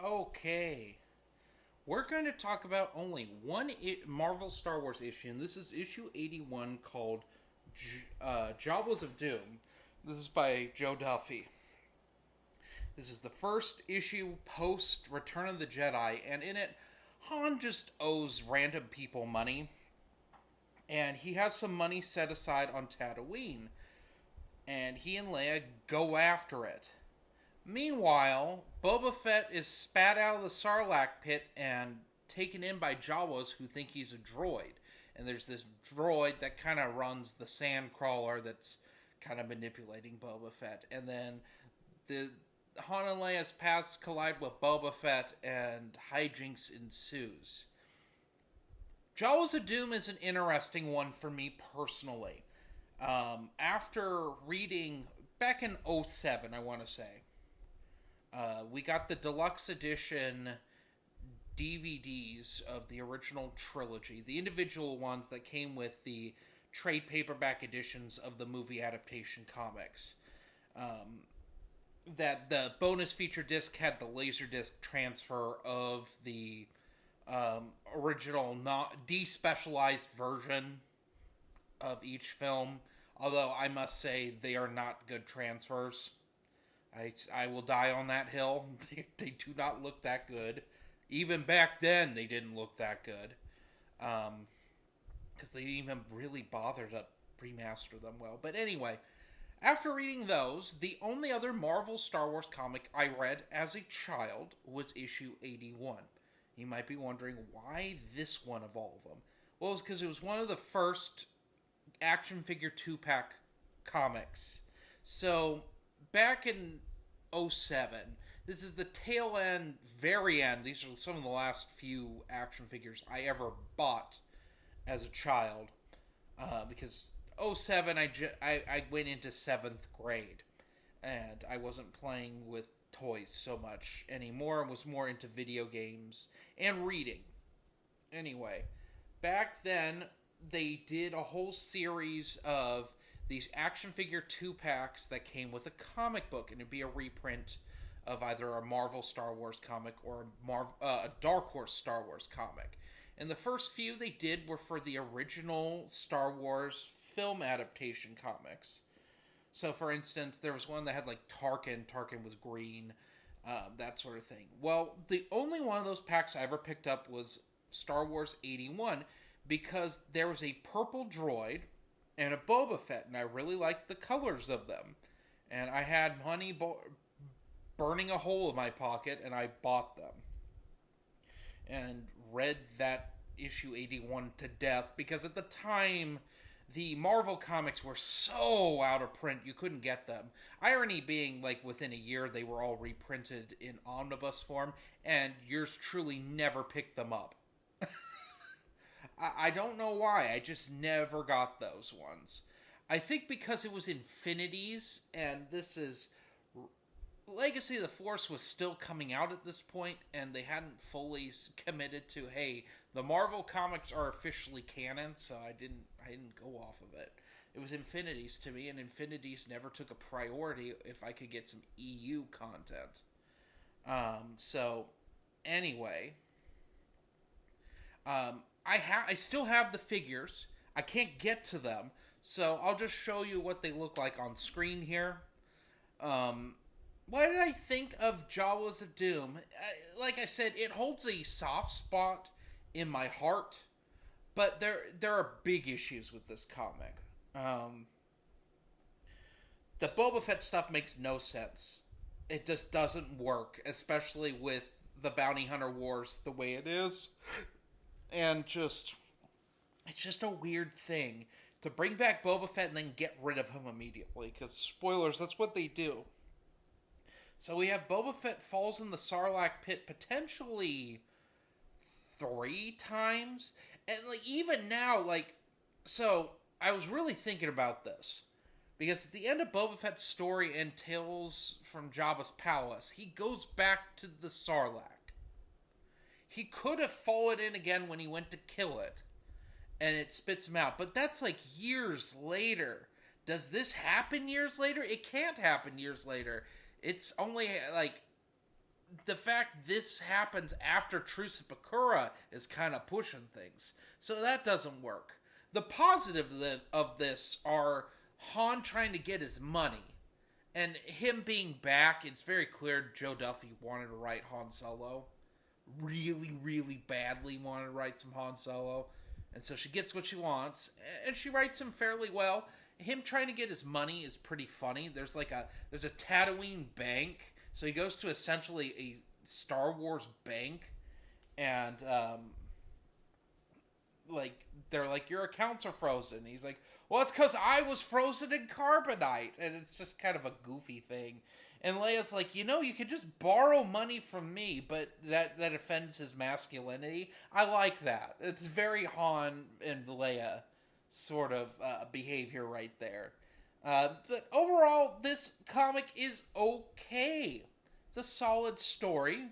Okay. We're going to talk about only one Marvel Star Wars issue, and this is issue 81 called Jawas of Doom. This is by Joe Duffy. This is the first issue post Return of the Jedi, and in it, Han just owes random people money, and he has some money set aside on Tatooine, and he and Leia go after it. Meanwhile, Boba Fett is spat out of the Sarlacc pit and taken in by Jawas who think he's a droid. And there's this droid that kind of runs the sand crawler that's kind of manipulating Boba Fett. And then the Han and Leia's paths collide with Boba Fett and hijinks ensues. Jawas of Doom is an interesting one for me personally. After reading back in '07, I want to say, we got the deluxe edition DVDs of the original trilogy, the individual ones that came with the trade paperback editions of the movie adaptation comics. That the bonus feature disc had the Laserdisc transfer of the original, not despecialized version of each film. Although I must say they are not good transfers. I will die on that hill. They do not look that good. Even back then, they didn't look that good. Because they didn't even really bother to remaster them well. But anyway, after reading those, the only other Marvel Star Wars comic I read as a child was issue 81. You might be wondering, why this one of all of them? Well, it's because it was one of the first action figure 2-pack comics. So, back in '07, this is the tail end, very end. These are some of the last few action figures I ever bought as a child. Because '07, I went into 7th grade. And I wasn't playing with toys so much anymore. I was more into video games and reading. Anyway, back then, they did a whole series of these action figure 2-packs that came with a comic book, and it'd be a reprint of either a Marvel Star Wars comic or a Dark Horse Star Wars comic. And the first few they did were for the original Star Wars film adaptation comics. So, for instance, there was one that had like Tarkin. Tarkin was green, that sort of thing. Well, the only one of those packs I ever picked up was Star Wars 81, because there was a purple droid and a Boba Fett, and I really liked the colors of them. And I had money burning a hole in my pocket, and I bought them. And read that issue 81 to death, because at the time, the Marvel comics were so out of print, you couldn't get them. Irony being, like, within a year, they were all reprinted in omnibus form, and yours truly never picked them up. I don't know why. I just never got those ones. I think because it was Infinities, and this is... Legacy of the Force was still coming out at this point, and they hadn't fully committed to, hey, the Marvel comics are officially canon, so I didn't go off of it. It was Infinities to me, and Infinities never took a priority if I could get some EU content. So, anyway... I still have the figures. I can't get to them, so I'll just show you what they look like on screen here. What did I think of Jawas of Doom? Like I said, it holds a soft spot in my heart, but there are big issues with this comic. The Boba Fett stuff makes no sense. It just doesn't work, especially with the Bounty Hunter Wars the way it is. And it's just a weird thing to bring back Boba Fett and then get rid of him immediately. Because, spoilers, that's what they do. So we have Boba Fett falls in the Sarlacc pit potentially 3 times. And, like, even now, like... So, I was really thinking about this. Because at the end of Boba Fett's story and Tales from Jabba's Palace, he goes back to the Sarlacc. He could have fallen in again when he went to kill it, and it spits him out. But that's like years later. Does this happen years later? It can't happen years later. It's only like the fact this happens after Truce at Bakura is kind of pushing things. So that doesn't work. The positive of this are Han trying to get his money. And him being back, it's very clear Joe Duffy wanted to write Han Solo. Really, really badly wanted to write some Han Solo. And so she gets what she wants. And she writes him fairly well. Him trying to get his money is pretty funny. There's a Tatooine bank. So he goes to essentially a Star Wars bank. And, they're like, your accounts are frozen. He's like, well, it's because I was frozen in carbonite. And it's just kind of a goofy thing. And Leia's like, you could just borrow money from me, but that offends his masculinity. I like that. It's very Han and Leia sort of behavior right there. But overall, this comic is okay. It's a solid story.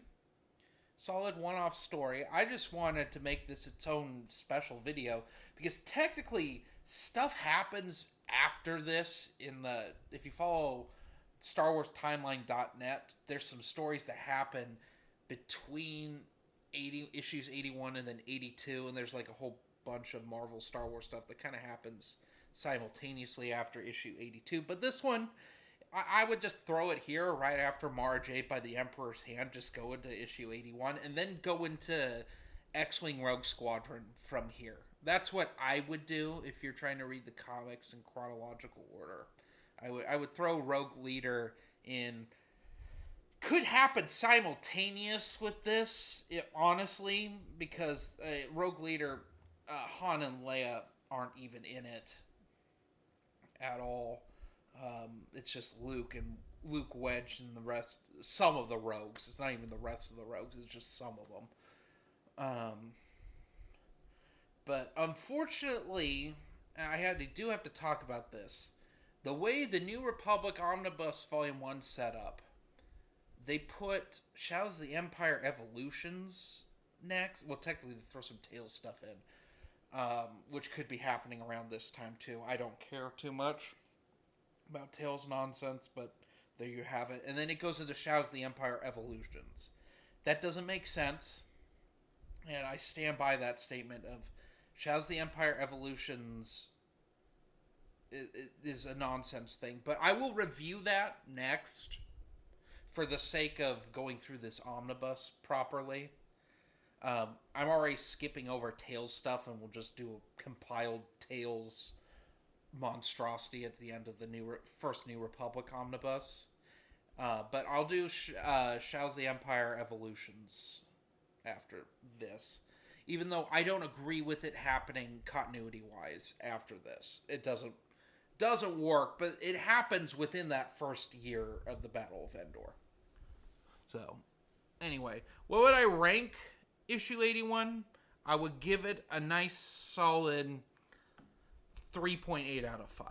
Solid one-off story. I just wanted to make this its own special video because technically stuff happens after this if you follow StarWarsTimeline.net, there's some stories that happen between issues 81 and then 82, and there's like a whole bunch of Marvel Star Wars stuff that kind of happens simultaneously after issue 82. But this one, I would just throw it here right after Mara Jade by the Emperor's Hand, just go into issue 81, and then go into X-Wing Rogue Squadron from here. That's what I would do if you're trying to read the comics in chronological order. I would throw Rogue Leader in. Could happen simultaneous with this, honestly, because Rogue Leader, Han and Leia aren't even in it at all. It's just Luke and Luke, Wedge, and the rest. Some of the rogues. It's not even the rest of the rogues. It's just some of them. But unfortunately, I do have to talk about this. The way the New Republic Omnibus Volume 1 set up, they put Shadows of the Empire Evolutions next. Well, technically they throw some Tales stuff in, which could be happening around this time too. I don't care too much about Tales nonsense, but there you have it. And then it goes into Shadows of the Empire Evolutions. That doesn't make sense, and I stand by that statement of Shadows of the Empire Evolutions is a nonsense thing. But I will review that next for the sake of going through this omnibus properly. I'm already skipping over Tales stuff, and we'll just do a compiled Tales monstrosity at the end of the first New Republic omnibus. But I'll do Shadows of the Empire Evolutions after this. Even though I don't agree with it happening continuity-wise after this. It doesn't work, but it happens within that first year of the Battle of Endor. So, anyway, what would I rank issue 81? I would give it a nice solid 3.8 out of 5.